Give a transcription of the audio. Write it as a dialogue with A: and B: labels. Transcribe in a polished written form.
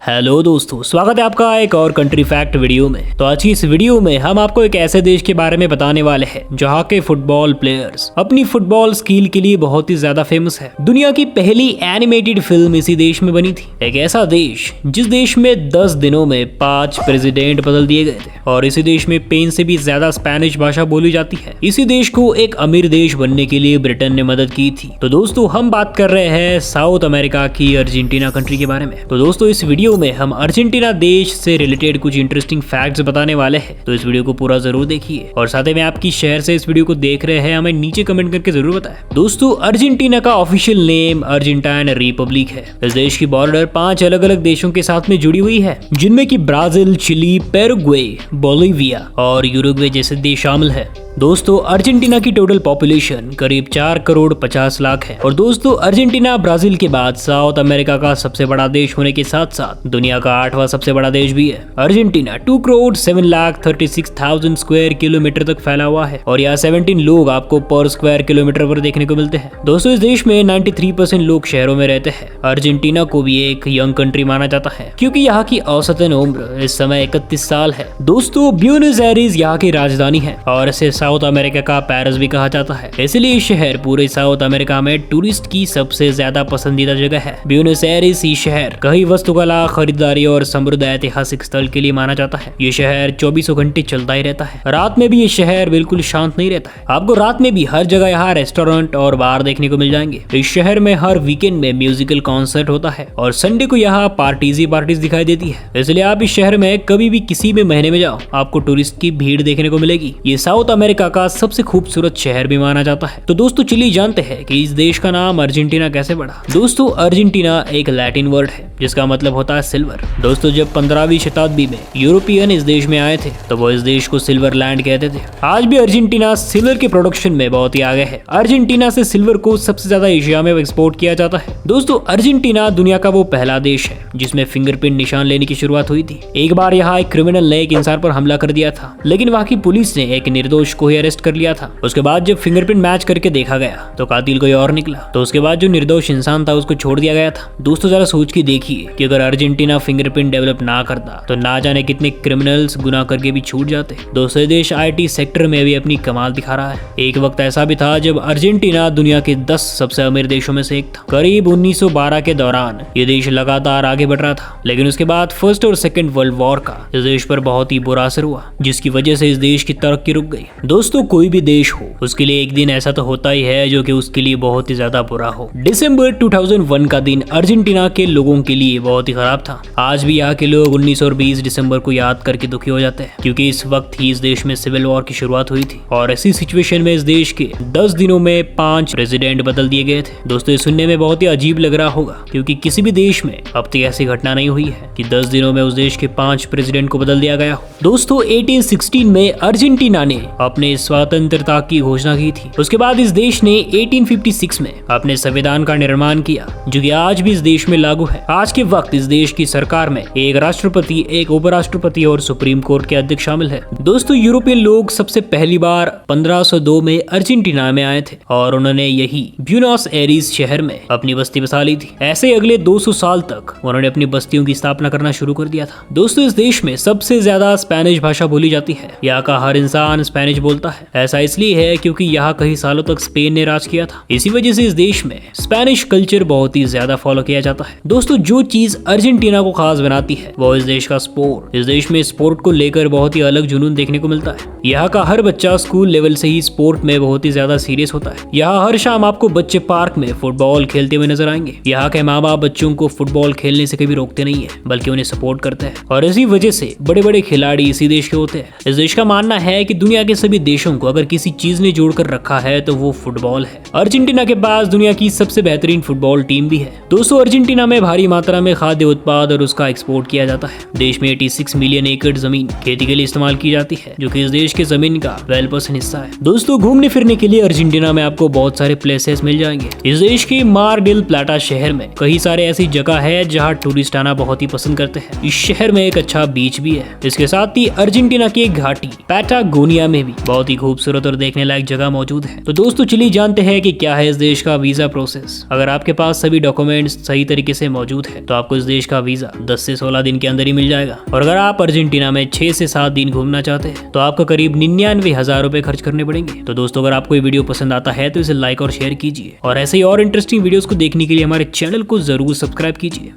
A: Hello दोस्तों, स्वागत है आपका एक और कंट्री फैक्ट वीडियो में। तो आज की इस वीडियो में हम आपको एक ऐसे देश के बारे में बताने वाले हैं जहां के फुटबॉल प्लेयर्स अपनी फुटबॉल स्किल के लिए बहुत ही ज्यादा फेमस है। दुनिया की पहली एनिमेटेड फिल्म इसी देश में बनी थी। एक ऐसा देश जिस देश में 10 दिनों में 5 प्रेसिडेंट बदल दिए गए थे और इसी देश में पेन से भी ज्यादा स्पेनिश भाषा बोली जाती है। इसी देश को एक अमीर देश बनने के लिए ब्रिटेन ने मदद की थी। तो दोस्तों हम बात कर रहे हैं साउथ अमेरिका की अर्जेंटीना कंट्री के बारे में। तो दोस्तों इस वीडियो में हम अर्जेंटीना देश से रिलेटेड कुछ इंटरेस्टिंग फैक्ट्स बताने वाले हैं, तो इस वीडियो को पूरा जरूर देखिए। और साथ ही में आपकी शहर से इस वीडियो को देख रहे हैं हमें नीचे कमेंट करके जरूर बताएं। दोस्तों अर्जेंटीना का ऑफिशियल नेम अर्जेंटाइन रिपब्लिक है। इस देश की बॉर्डर 5 अलग अलग देशों के साथ में जुड़ी हुई है, जिनमें की ब्राजील, चिली, पेरुग्वे, बोलिविया और यूरुग्वे जैसे देश शामिल है। दोस्तों अर्जेंटीना की टोटल पॉपुलेशन करीब 4 करोड़ 50 लाख है। और दोस्तों अर्जेंटीना ब्राजील के बाद साउथ अमेरिका का सबसे बड़ा देश होने के साथ साथ दुनिया का 8वां सबसे बड़ा देश भी है। अर्जेंटीना 2 करोड़ 7,36,000 स्क्वायर किलोमीटर तक फैला हुआ है और यहाँ 17 लोग आपको पर स्क्वायर किलोमीटर पर देखने को मिलते हैं। दोस्तों इस देश में 93% लोग शहरों में रहते हैं। अर्जेंटीना को भी एक यंग कंट्री माना जाता है क्योंकि यहाँ की औसतन उम्र इस समय 31 साल है। दोस्तों ब्यूनस एयर्स यहाँ की राजधानी है और इसे साउथ अमेरिका का पेरिस भी कहा जाता है। इसलिए ये शहर पूरे साउथ अमेरिका में टूरिस्ट की सबसे ज्यादा पसंदीदा जगह है। ब्यूनस एयर्स ये शहर कई वास्तुकला, खरीदारी और समृद्ध ऐतिहासिक स्थल के लिए माना जाता है। ये शहर 24 घंटे चलता ही रहता है। रात में भी ये शहर बिल्कुल शांत नहीं रहता है। आपको रात में भी हर जगह यहाँ रेस्टोरेंट और बार देखने को मिल जाएंगे। इस शहर में हर वीकेंड में म्यूजिकल कॉन्सर्ट होता है और संडे को यहाँ पार्टीज दिखाई देती है। इसलिए आप इस शहर में कभी भी किसी भी महीने में जाओ, आपको टूरिस्ट की भीड़ देखने को मिलेगी। ये साउथ अमेरिका का सबसे खूबसूरत शहर भी माना जाता है। तो दोस्तों चलिए जानते हैं कि इस देश का नाम अर्जेंटीना कैसे पड़ा। दोस्तों अर्जेंटीना एक लैटिन वर्ड है जिसका मतलब होता है सिल्वर। दोस्तों जब 15वीं शताब्दी में यूरोपियन इस देश में आए थे तो वो इस देश को सिल्वर लैंड कहते थे। आज भी अर्जेंटीना सिल्वर के प्रोडक्शन में बहुत ही आगे है। अर्जेंटीना से सिल्वर को सबसे ज्यादा एशिया में एक्सपोर्ट किया जाता है। दोस्तों अर्जेंटीना दुनिया का वो पहला देश है जिसमें फिंगरप्रिंट निशान लेने की शुरुआत हुई थी। एक बार यहाँ एक क्रिमिनल ने एक इंसान पर हमला कर दिया था, लेकिन वहाँ की पुलिस ने एक निर्दोष को ही अरेस्ट कर लिया था। उसके बाद जब फिंगरप्रिंट मैच करके देखा गया तो कातिल कोई और निकला। तो उसके बाद जो निर्दोष इंसान था उसको छोड़ दिया गया था। दोस्तों जरा सोच के देखिए कि अगर अर्जेंटीना फिंगरप्रिंट डेवलप ना करता तो ना जाने कितने क्रिमिनल्स गुनाह करके भी छूट जाते। दूसरे देश आईटी सेक्टर में भी अपनी कमाल दिखा रहा है। एक वक्त ऐसा भी था जब अर्जेंटीना दुनिया के 10 सबसे अमीर देशों में से एक था। करीब 1912 के दौरान ये देश लगातार आगे बढ़ रहा था, लेकिन उसके बाद फर्स्ट और सेकेंड वर्ल्ड वॉर का इस देश पर बहुत ही बुरा असर हुआ, जिसकी वजह से इस देश की तरक्की रुक गई। दोस्तों कोई भी देश हो उसके लिए एक दिन ऐसा तो होता ही है जो कि उसके लिए बहुत ही ज्यादा बुरा हो। दिसंबर 2001 का दिन अर्जेंटीना के लोगों के लिए बहुत ही खराब था। आज भी यहाँ के लोग 19 और 20 दिसंबर को याद करके दुखी हो जाते हैं क्योंकि इस वक्त ही इस देश में सिविल वॉर की शुरुआत हुई थी और ऐसी सिचुएशन में इस देश के 10 दिनों में 5 प्रेसिडेंट बदल दिए गए थे। दोस्तों ये सुनने में बहुत ही अजीब लग रहा होगा क्योंकि किसी भी देश में अब तक ऐसी घटना नहीं हुई है कि 10 दिनों में उस देश के 5 प्रेसिडेंट को बदल दिया गया हो। दोस्तों 1816 में अर्जेंटीना ने अपने स्वतंत्रता की घोषणा की थी। उसके बाद इस देश ने 1856 में अपने संविधान का निर्माण किया जो कि आज भी इस देश में लागू है। आज के वक्त इस देश की सरकार में एक राष्ट्रपति, एक उपराष्ट्रपति और सुप्रीम कोर्ट के अध्यक्ष शामिल है। दोस्तों यूरोपियन लोग सबसे पहली बार 1502 में अर्जेंटीना में आए थे और उन्होंने यही ब्यूनस एयर्स शहर में अपनी बस्ती बसा ली थी। ऐसे अगले 200 साल तक उन्होंने अपनी बस्तियों की स्थापना करना शुरू कर दिया था। दोस्तों इस देश में सबसे ज्यादा स्पेनिश भाषा बोली जाती है। यहाँ का हर इंसान स्पेनिश बोलता है। ऐसा इसलिए है क्योंकि यहाँ कई सालों तक स्पेन ने राज किया था। इसी वजह से इस देश में स्पेनिश कल्चर बहुत ही ज्यादा फॉलो किया जाता है। दोस्तों जो चीज अर्जेंटीना को खास बनाती है वो इस देश का स्पोर्ट। इस देश में स्पोर्ट को लेकर बहुत ही अलग जुनून देखने को मिलता है। यहाँ का हर बच्चा स्कूल लेवल से ही स्पोर्ट में बहुत ही ज्यादा सीरियस होता है। यहाँ हर शाम आपको बच्चे पार्क में फुटबॉल खेलते हुए नजर आएंगे। यहाँ के माँ बाप बच्चों को फुटबॉल खेलने से कभी रोकते नहीं है, बल्कि उन्हें सपोर्ट करते हैं और इसी वजह से बड़े बड़े खिलाड़ी इसी देश के होते हैं। इस देश का मानना है कि दुनिया के सभी देशों को अगर किसी चीज ने जोड़कर रखा है तो वो फुटबॉल है। अर्जेंटीना के पास दुनिया की सबसे बेहतरीन फुटबॉल टीम भी है। दोस्तों अर्जेंटीना में भारी मात्रा में खाद्य उत्पाद और उसका एक्सपोर्ट किया जाता है। देश में 86 मिलियन एकड़ जमीन खेती के लिए इस्तेमाल की जाती है, जो कि इस देश की जमीन का 12% हिस्सा है। दोस्तों घूमने फिरने के लिए अर्जेंटीना में आपको बहुत सारे प्लेसेस मिल जाएंगे। इस देश के मार डेल प्लाटा शहर में कई सारे ऐसी जगह है जहाँ टूरिस्ट आना बहुत ही पसंद करते हैं। इस शहर में एक अच्छा बीच भी है। इसके साथ ही अर्जेंटीना की एक घाटी पैटागोनिया में भी बहुत ही खूबसूरत और देखने लायक जगह मौजूद है। तो दोस्तों चलिए जानते हैं कि क्या है इस देश का वीजा प्रोसेस। अगर आपके पास सभी डॉक्यूमेंट्स सही तरीके से मौजूद है तो आपको इस देश का वीजा 10 से 16 दिन के अंदर ही मिल जाएगा। और अगर आप अर्जेंटीना में 6 से 7 दिन घूमना चाहते हैं तो आपको करीब 99,000 रुपए खर्च करने पड़ेंगे। तो दोस्तों अगर आपको ये वीडियो पसंद आता है तो इसे लाइक और शेयर कीजिए और ऐसे ही और इंटरेस्टिंग वीडियोस को देखने के लिए हमारे चैनल को जरूर सब्सक्राइब कीजिए।